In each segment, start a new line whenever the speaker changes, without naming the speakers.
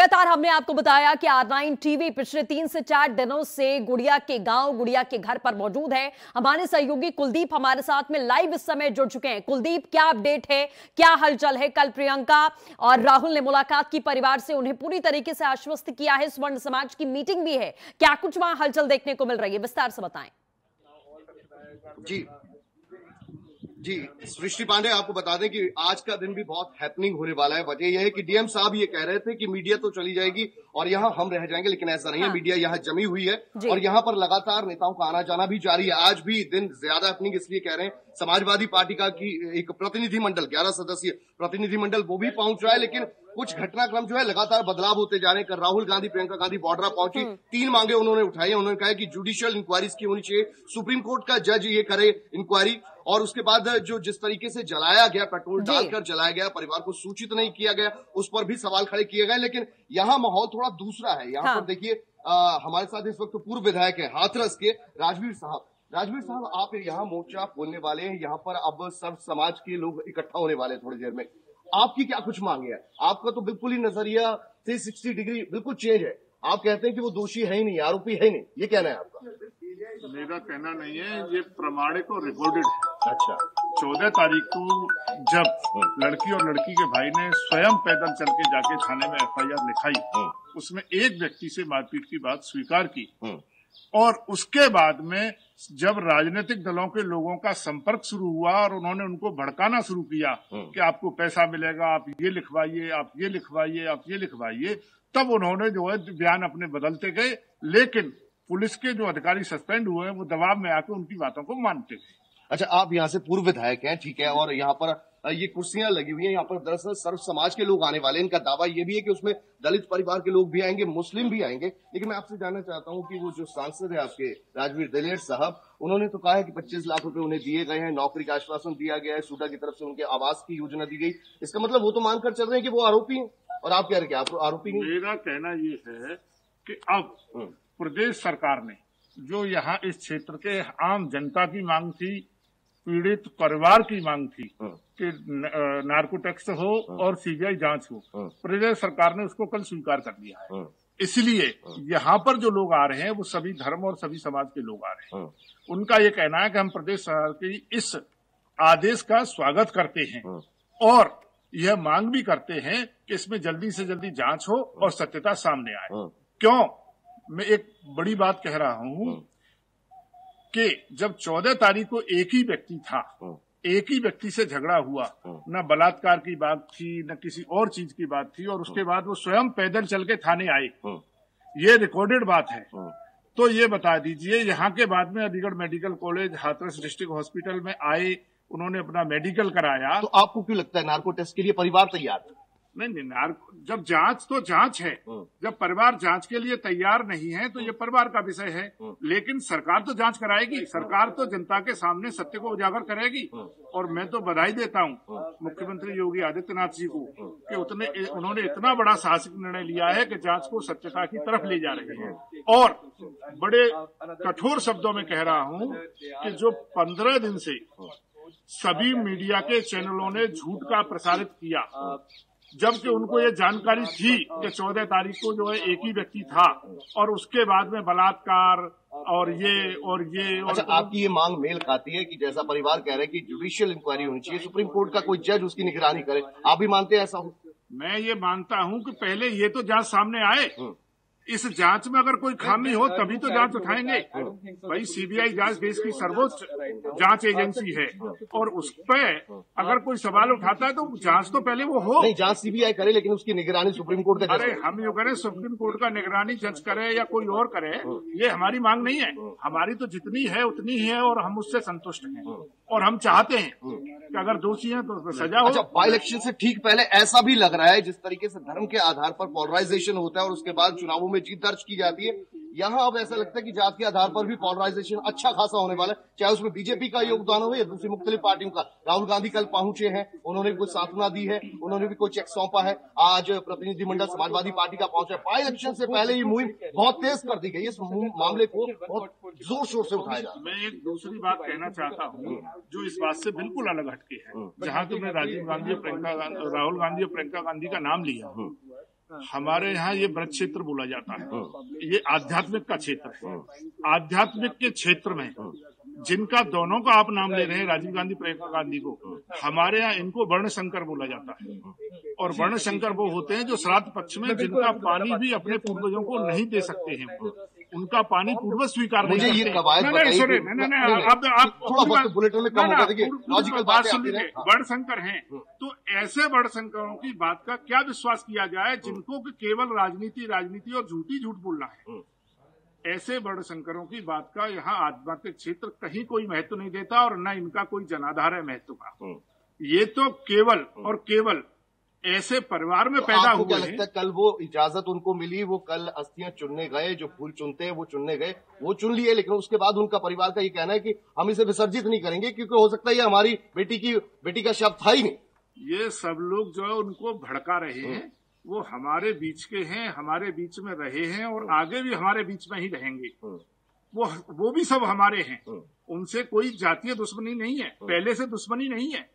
लगातार हमने आपको बताया कि R9 टीवी पिछले 3 से 4 दिनों से गुड़िया के गांव, गुड़िया के घर पर मौजूद है। हमारे सहयोगी कुलदीप हमारे साथ में लाइव इस समय जुड़ चुके हैं। कुलदीप, क्या अपडेट है, क्या हलचल है? कल प्रियंका और राहुल ने मुलाकात की परिवार से, उन्हें पूरी तरीके से आश्वस्त किया है। स्वर्ण समाज की मीटिंग भी है, क्या कुछ वहां हलचल देखने को मिल रही है? विस्तार से बताएं।
जी सृष्टि पांडे, आपको बता दें कि आज का दिन भी बहुत हैपनिंग होने वाला है। वजह यह है कि डीएम साहब ये कह रहे थे कि मीडिया तो चली जाएगी और यहाँ हम रह जाएंगे, लेकिन ऐसा नहीं है। मीडिया यहाँ जमी हुई है और यहाँ पर लगातार नेताओं का आना जाना भी जारी है। आज भी दिन ज्यादा हैपनिंग इसलिए कह रहे हैं, समाजवादी पार्टी का की एक प्रतिनिधिमंडल, 11 सदस्यीय प्रतिनिधिमंडल, वो भी पहुंच रहा है। लेकिन कुछ घटनाक्रम जो है लगातार बदलाव होते जा रहे हैं। राहुल गांधी, प्रियंका गांधी बॉर्डर पहुंची, 3 मांगे उन्होंने उठाई। उन्होंने कहा कि जुडिशियल इंक्वायरी की होनी चाहिए, सुप्रीम कोर्ट का जज ये करे इंक्वायरी, और उसके बाद जो जिस तरीके से जलाया गया, पेट्रोल डालकर जलाया गया, परिवार को सूचित नहीं किया गया, उस पर भी सवाल खड़े किए गए। लेकिन यहाँ माहौल थोड़ा दूसरा है। यहाँ पर देखिए, हमारे साथ इस वक्त पूर्व विधायक है हाथरस के राजवीर साहब। राजवीर साहब, आप यहाँ मोर्चा खोलने वाले हैं, यहाँ पर अब सब समाज के लोग इकट्ठा होने वाले हैं थोड़ी देर में। आपकी क्या कुछ मांगे है? आपका तो बिल्कुल ही नजरिया 360 डिग्री बिल्कुल चेंज है। आप कहते हैं कि वो दोषी है ही नहीं, आरोपी है ही नहीं, ये कहना है आपका?
मेरा कहना नहीं है, ये प्रमाणिक और रिकॉर्डेड है।
अच्छा,
14 तारीख को जब लड़की और लड़की के भाई ने स्वयं पैदल चल के जाके थाने में FIR लिखाई, उसमें एक व्यक्ति से मारपीट की बात स्वीकार की, और उसके बाद में जब राजनीतिक दलों के लोगों का संपर्क शुरू हुआ और उन्होंने उनको भड़काना शुरू किया कि आपको पैसा मिलेगा, आप ये लिखवाइए, आप ये लिखवाइए, आप ये लिखवाइए, तब उन्होंने जो है बयान अपने बदलते गए। लेकिन पुलिस के जो अधिकारी सस्पेंड हुए हैं, वो दबाव में आकर उनकी बातों को मानते गए।
अच्छा, आप यहाँ से पूर्व विधायक हैं, ठीक है, और यहाँ पर ये कुर्सियां लगी हुई हैं, यहाँ पर दरअसल सर्व समाज के लोग आने वाले हैं। इनका दावा ये भी है कि उसमें दलित परिवार के लोग भी आएंगे, मुस्लिम भी आएंगे। लेकिन मैं आपसे जानना चाहता हूँ कि वो जो सांसद है आपके राजवीर दिलेर साहब, उन्होंने तो कहा है कि 25 लाख रुपए उन्हें दिए गए हैं, नौकरी का आश्वासन दिया गया है, सूडा की तरफ से उनके आवास की योजना दी गई। इसका मतलब वो तो मानकर चल रहे हैं कि वो आरोपी है, और आप कह रहे हैं कि आप आरोपी नहीं।
मेरा कहना ये है कि अब प्रदेश सरकार ने जो यहाँ इस क्षेत्र के आम जनता की मांग थी, पीड़ित परिवार की मांग थी कि नार्को टैक्स हो और CBI जांच हो, प्रदेश सरकार ने उसको कल स्वीकार कर लिया है। इसलिए यहाँ पर जो लोग आ रहे हैं वो सभी धर्म और सभी समाज के लोग आ रहे हैं। उनका ये कहना है कि हम प्रदेश सरकार के इस आदेश का स्वागत करते हैं और यह मांग भी करते हैं कि इसमें जल्दी से जल्दी जांच हो और सत्यता सामने आए। क्यों मैं एक बड़ी बात कह रहा हूं कि जब 14 तारीख को एक ही व्यक्ति था, एक ही व्यक्ति से झगड़ा हुआ, न बलात्कार की बात थी न किसी और चीज की बात थी, और उसके बाद वो स्वयं पैदल चल के थाने आए, ये रिकॉर्डेड बात है। तो ये बता दीजिए, यहाँ के बाद में Aligarh medical college, Hathras district hospital में आए, उन्होंने अपना मेडिकल कराया।
तो आपको क्यों लगता है नार्को टेस्ट के लिए परिवार तैयार है?
नहीं, जब जांच तो जांच है, जब परिवार जांच के लिए तैयार नहीं है तो ये परिवार का विषय है। लेकिन सरकार तो जांच कराएगी, सरकार तो जनता के सामने सत्य को उजागर करेगी। और मैं तो बधाई देता हूँ मुख्यमंत्री योगी आदित्यनाथ जी को कि उन्होंने इतना बड़ा साहसिक निर्णय लिया है कि जांच को सत्यता की तरफ ले जा रहे हैं। और बड़े कठोर शब्दों में कह रहा हूँ कि जो 15 दिन से सभी मीडिया के चैनलों ने झूठ का प्रसारित किया, जबकि उनको ये जानकारी थी कि 14 तारीख को जो है एक ही व्यक्ति था, और उसके बाद में बलात्कार और ये।
अच्छा, आपकी ये मांग मेल खाती है कि जैसा परिवार कह रहे हैं कि जुडिशियल इंक्वायरी होनी चाहिए, सुप्रीम कोर्ट का कोई जज उसकी निगरानी करे, आप भी मानते हैं ऐसा हो?
मैं ये मानता हूं कि पहले ये तो जांच सामने आए, इस जांच में अगर कोई खामी हो तभी तो जांच उठाएंगे। भाई CBI जांच देश की सर्वोच्च जांच एजेंसी है, और उस पर अगर कोई सवाल उठाता है तो जांच तो पहले वो हो।
नहीं, जांच CBI करे, लेकिन उसकी निगरानी सुप्रीम कोर्ट का।
अरे हम यो करें, सुप्रीम कोर्ट का निगरानी जज करे या कोई और करे, ये हमारी मांग नहीं है। हमारी तो जितनी है उतनी ही है और हम उससे संतुष्ट हैं, और हम चाहते हैं कि अगर दोषी हैं तो सजा हो।
अच्छा, बाई इलेक्शन से ठीक पहले ऐसा भी लग रहा है, जिस तरीके से धर्म के आधार पर पोलराइजेशन होता है और उसके बाद चुनावों में जीत दर्ज की जाती है, यहाँ अब ऐसा लगता है कि जात के आधार पर भी पोलराइजेशन अच्छा खासा होने वाला है, चाहे उसमें बीजेपी का योगदान हो या दूसरी मुख्तलिफ पार्टियों का। राहुल गांधी कल पहुंचे हैं, उन्होंने भी कुछ सांत्वना दी है, उन्होंने भी कोई चेक सौंपा है। आज प्रतिनिधिमंडल समाजवादी पार्टी का पहुंचा है। बाई इलेक्शन से पहले ये मुहिम बहुत तेज कर दी गई, इस मामले को बहुत जोर शोर से उठाया जा।
मैं एक दूसरी बात कहना चाहता हूँ जो इस बात से बिल्कुल अलग हटके है। जहाँ तुमने राहुल गांधी और प्रियंका गांधी का नाम लिया, हमारे यहाँ ये ब्रज क्षेत्र बोला जाता है, ये आध्यात्मिक का क्षेत्र है। आध्यात्मिक के क्षेत्र में जिनका दोनों का आप नाम ले रहे हैं, राजीव गांधी, प्रियंका गांधी को, हमारे यहाँ इनको वर्ण शंकर बोला जाता है। और वर्ण शंकर वो होते हैं जो श्राद्ध पक्ष में जिनका पानी भी अपने पूर्वजों को नहीं दे सकते हैं, उनका पानी पूर्व स्वीकार नहीं करते। वर्ण शंकर हैं, तो ऐसे वर्ण शंकरों की बात का क्या विश्वास किया जाए जिनको केवल राजनीति और झूठ बोलना है। ऐसे वर्ण शंकरों की बात का यहाँ आध्यात्मिक क्षेत्र कहीं कोई महत्व नहीं देता और न इनका कोई जनाधार है महत्व का। ये तो केवल और केवल ऐसे परिवार में पैदा हुए
क्या लगता है कल वो इजाजत उनको मिली, वो कल अस्थियां चुनने गए, जो फूल चुनते हैं वो चुनने गए, वो चुन लिए, लेकिन उसके बाद उनका परिवार का ये कहना है कि हम इसे विसर्जित नहीं करेंगे क्योंकि हो सकता है ये हमारी बेटी का शव था ही नहीं।
ये सब लोग जो है उनको भड़का रहे हैं, वो हमारे बीच के हैं, हमारे बीच में रहे हैं और आगे भी हमारे बीच में ही रहेंगे। वो भी सब हमारे हैं, उनसे कोई जातीय दुश्मनी नहीं है, पहले से दुश्मनी नहीं है।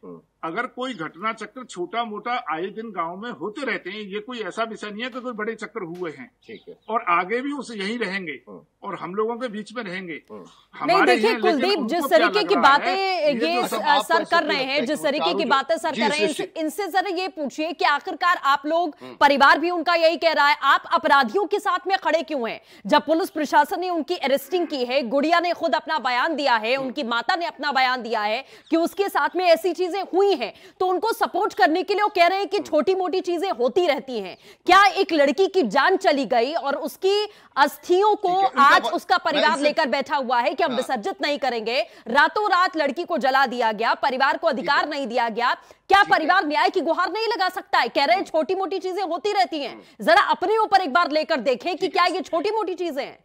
अगर कोई घटना चक्र छोटा मोटा आए दिन गांव में होते रहते हैं, ये कोई ऐसा विषय नहीं है कि कोई बड़े चक्र हुए हैं। ठीक है, और आगे भी उसे यहीं रहेंगे और हम लोगों के बीच में रहेंगे।
नहीं देखिए कुलदीप, जिस तरीके की बातें ये सर कर रहे हैं, जिस तरीके की बातें सर कर रहे हैं, इनसे जरा ये पूछिए कि आखिरकार आप लोग, परिवार भी उनका यही कह रहा है, आप अपराधियों के साथ में खड़े क्यों हैं? जब पुलिस प्रशासन ने उनकी अरेस्टिंग की है, गुड़िया ने खुद अपना बयान दिया है, उनकी माता ने अपना बयान दिया है कि उसके साथ में ऐसी चीजें हुई हैं, तो उनको सपोर्ट करने के लिए वो कह रहे हैं कि छोटी मोटी चीजें होती रहती हैं। क्या एक लड़की की जान चली गई और उसकी अस्थियों को आज उसका परिवार लेकर बैठा हुआ है कि हम विसर्जित नहीं करेंगे, रातों रात लड़की को जला दिया गया, परिवार को अधिकार नहीं दिया गया, क्या परिवार न्याय की गुहार नहीं लगा सकता है? कह रहे हैं छोटी मोटी चीजें होती रहती हैं, जरा अपने ऊपर एक बार लेकर देखें कि क्या ये छोटी मोटी चीजें हैं।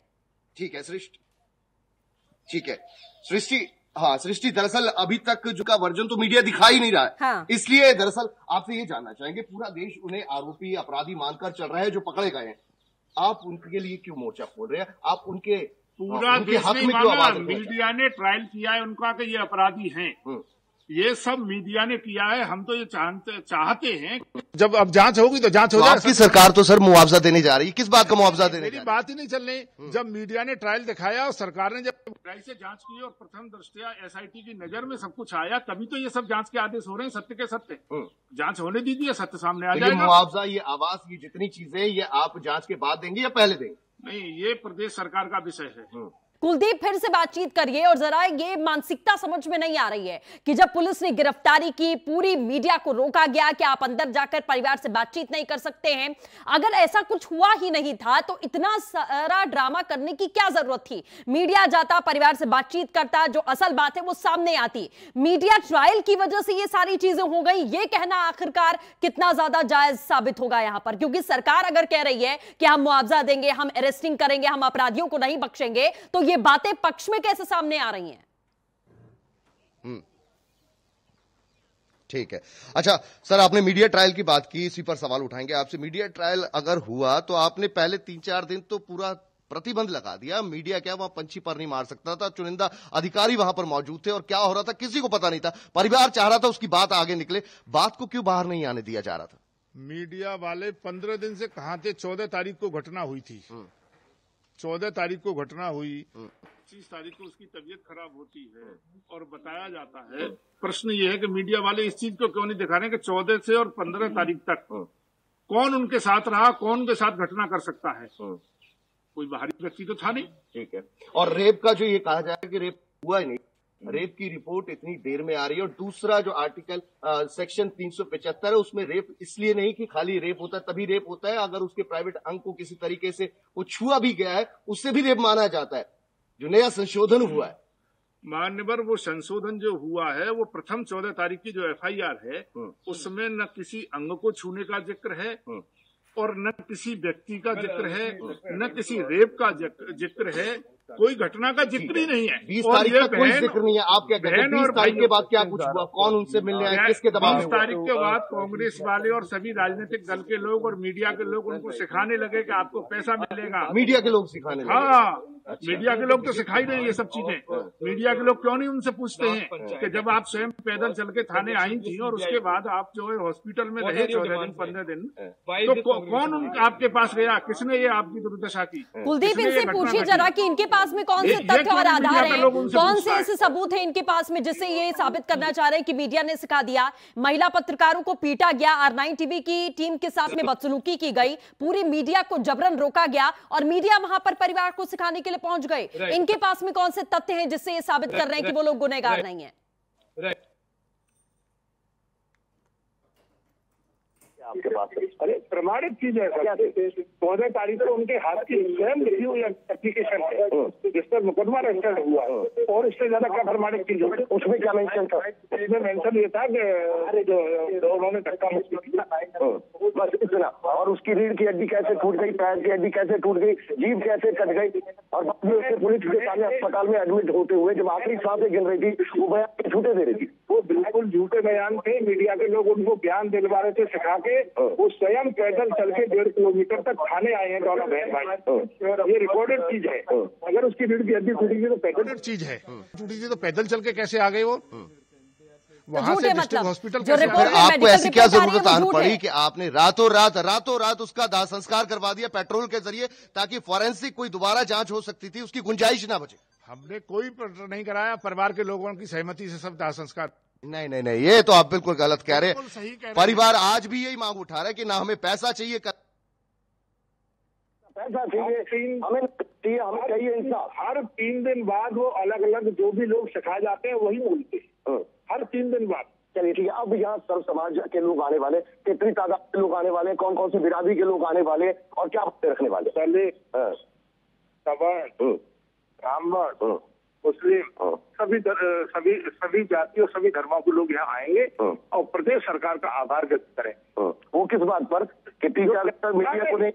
ठीक है सृष्टि, ठीक है सृष्टि। हाँ सृष्टि, दरअसल अभी तक जो का वर्जन तो मीडिया दिखा ही नहीं रहा है। हाँ। इसलिए दरअसल आपसे ये जानना चाहेंगे, पूरा देश उन्हें आरोपी अपराधी मानकर चल रहा है जो पकड़े गए हैं, आप उनके लिए क्यों मोर्चा खोल रहे हैं? आप उनके
पूरा देश नहीं माना, मीडिया ने ट्रायल किया है उनका कि ये अपराधी हैं, ये सब मीडिया ने किया है। हम तो ये चाहते हैं
जब अब जांच होगी तो जांच हो जाए।
आपकी सरकार तो सर मुआवजा देने जा रही है, किस बात का मुआवजा देने?
मेरी बात ही नहीं चल रही। जब मीडिया ने ट्रायल दिखाया और सरकार ने जब
ट्रायल से जांच की और प्रथम दृष्टया एसआईटी की नजर में सब कुछ आया, तभी तो ये सब जांच के आदेश हो रहे हैं। सत्य के सत्य जांच होने दीजिए, सत्य सामने आ जाएगा।
मुआवजा, ये आवास, ये जितनी चीजें, ये आप जांच के बाद देंगे या पहले देंगे?
नहीं, ये प्रदेश सरकार का विषय है।
कुलदीप फिर से बातचीत करिए और जरा ये मानसिकता समझ में नहीं आ रही है कि जब पुलिस ने गिरफ्तारी की, पूरी मीडिया को रोका गया कि आप अंदर जाकर परिवार से बातचीत नहीं कर सकते हैं। अगर ऐसा कुछ हुआ ही नहीं था तो इतना सारा ड्रामा करने की क्या जरूरत थी? मीडिया जाता, परिवार से बातचीत करता, जो असल बात है वो सामने आती। मीडिया ट्रायल की वजह से ये सारी चीजें हो गई, ये कहना आखिरकार कितना ज्यादा जायज साबित होगा यहां पर? क्योंकि सरकार अगर कह रही है कि हम मुआवजा देंगे, हम अरेस्टिंग करेंगे, हम अपराधियों को नहीं बख्शेंगे, तो ये बातें पक्ष में कैसे सामने आ रही हैं?
ठीक है। अच्छा सर, आपने मीडिया ट्रायल की बात की, इसी पर सवाल उठाएंगे आपसे। मीडिया ट्रायल अगर हुआ तो आपने पहले 3-4 दिन तो पूरा प्रतिबंध लगा दिया, मीडिया क्या वहां पंछी पर नहीं मार सकता था, चुनिंदा अधिकारी वहां पर मौजूद थे और क्या हो रहा था किसी को पता नहीं था। परिवार चाह रहा था उसकी बात आगे निकले, बात को क्यों बाहर नहीं आने दिया जा रहा था?
मीडिया वाले 15 दिन से कहां थे? 14 तारीख को घटना हुई थी, 14 तारीख को घटना हुई,
25 तारीख को उसकी तबीयत खराब होती है और बताया जाता है। प्रश्न ये है कि मीडिया वाले इस चीज को क्यों नहीं दिखा रहे कि 14 से और 15 तारीख तक कौन उनके साथ रहा, कौन उनके साथ घटना कर सकता है? कोई बाहरी व्यक्ति तो था नहीं।
ठीक है। और रेप का जो ये कहा जाए कि रेप हुआ ही नहीं, रेप की रिपोर्ट इतनी देर में आ रही है। और दूसरा जो आर्टिकल सेक्शन 375 है, उसमें रेप इसलिए नहीं कि खाली रेप होता है, तभी रेप होता है अगर उसके प्राइवेट अंग को किसी तरीके से वो छुआ भी गया है, उससे भी रेप माना जाता है। जो नया संशोधन हुआ है
मान्यवर, वो संशोधन जो हुआ है वो प्रथम 14 तारीख की जो एफआईआर है उसमें न किसी अंग को छूने का जिक्र है और न किसी व्यक्ति का जिक्र है, न किसी रेप का जिक्र है, कोई घटना का जिक्र ही नहीं है।
20 तारीख का कोई जिक्र नहीं है। आप क्या कहते हैं 20 तारीख के बाद क्या कुछ हुआ? कौन उनसे मिलने आए, किसके दबाव में?
20 तारीख के बाद कांग्रेस वाले और सभी राजनीतिक दल के लोग और मीडिया के लोग उनको सिखाने लगे कि आपको पैसा मिलेगा।
मीडिया के लोग सिखाने लगे?
हाँ, मीडिया के लोग तो सिखाई रहे हैं ये सब चीजें। मीडिया के लोग क्यों नहीं उनसे पूछते हैं कि जब आप स्वयं पैदल चल के थाने आई थी और उसके बाद आप जो है हॉस्पिटल में रहे 14 दिन 15 दिन, तो कौन आपके पास गया, किसने ये आपकी दुर्दशा की?
कुलदीप, इनसे पूछिए जरा कि इनके पास में कौन से तथ्य और आधार हैं, कौन से ऐसे सबूत हैं इनके पास में जिससे ये साबित करना चाह रहे हैं कि मीडिया ने सिखा दिया। महिला पत्रकारों को पीटा गया, R9 टीवी की टीम के साथ में बदसलूकी की गई, पूरी मीडिया को जबरन रोका गया और मीडिया वहां पर परिवार को सिखाने के लिए पहुंच गए। इनके पास में कौन से तथ्य हैं जिससे ये साबित कर रहे हैं कि वो लोग गुनहगार नहीं है?
आपके पास अरे प्रमाणित चीज है, 14 तारीख को उनके हाथ की स्वयं लिखी हुई एप्लीकेशन है जिस पर मुकदमा रजिस्टर्ड हुआ है, और इससे ज्यादा क्या प्रमाणित चीज होगी? उसमें क्या मेंशन था? इसमें मेंशन ये था कि जो उन्होंने धक्का मुक्की किया, बस इतना। और उसकी रीढ़ की हड्डी कैसे टूट गई, पैर की हड्डी कैसे टूट गई, जीभ कैसे कट गई, और बाद में उससे पुलिस के सामने अस्पताल में एडमिट होते हुए जब आखिरी सांसें गिन रही थी वो बयान झूठे दे रही थी। वो बिल्कुल झूठे बयान थे। मीडिया के लोग उनको बयान दिलवा रहे थे सिखा के। वो स्वयं पैदल चल के 1.5 किलोमीटर तक थाने आए हैं दोनों बहन भाई। ये रिकॉर्डेड चीज है। अगर उसकी रीढ़ की हड्डी टूटी थी तो पैदल
चीज है, टूटी थी तो पैदल चल के कैसे आ गए वो वहां से
झूठे
डिस्ट्रिक्ट
मतलब
हॉस्पिटल?
जो रिपोर्ट में
आपको ऐसी क्या जरूरत आन
झूठ
पड़ी
है।
कि आपने रातों रात उसका दाह संस्कार करवा दिया पेट्रोल के जरिए, ताकि फॉरेंसिक कोई दोबारा जांच हो सकती थी, उसकी गुंजाइश ना बचे?
हमने कोई नहीं कराया, परिवार के लोगों की सहमति से सब दाह संस्कार।
नहीं, ये तो आप बिल्कुल गलत कह रहे
बिल्कुल सही कह रहे
हैं।
हैं।
परिवार आज भी यही मांग उठा रहा है कि ना हमें पैसा चाहिए,
पैसा चाहिए, हमें चाहिए इंसाफ। हर 3 दिन बाद वो अलग अलग जो भी लोग सिखाए जाते हैं वही बोलते हैं, हर 3 दिन बाद। चलिए ठीक है, अब यहाँ सर्व समाज के लोग आने वाले, कितनी तादाद के लोग आने वाले, कौन कौन से बिरादरी के लोग आने वाले और क्या बातें रखने वाले? पहले सवर्ण, ब्राह्मण, मुस्लिम, सभी जातियों सभी धर्मों के लोग यहाँ आएंगे और प्रदेश सरकार का आभार व्यक्त करें। वो किस बात पर कि 3 अगस्त मीडिया को नहीं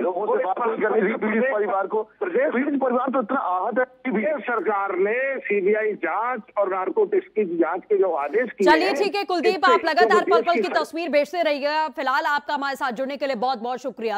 लोगों से बात नहीं करनी थी, पीड़ित परिवार को। पीड़ित परिवार तो इतना आहत है कि प्रदेश सरकार ने CBI जांच और नारकोटिक्स की जांच के जो आदेश किए।
चलिए ठीक है कुलदीप, आप लगातार पल पल की तस्वीर भेजते रहिएगा। फिलहाल आपका हमारे साथ जुड़ने के लिए बहुत बहुत शुक्रिया।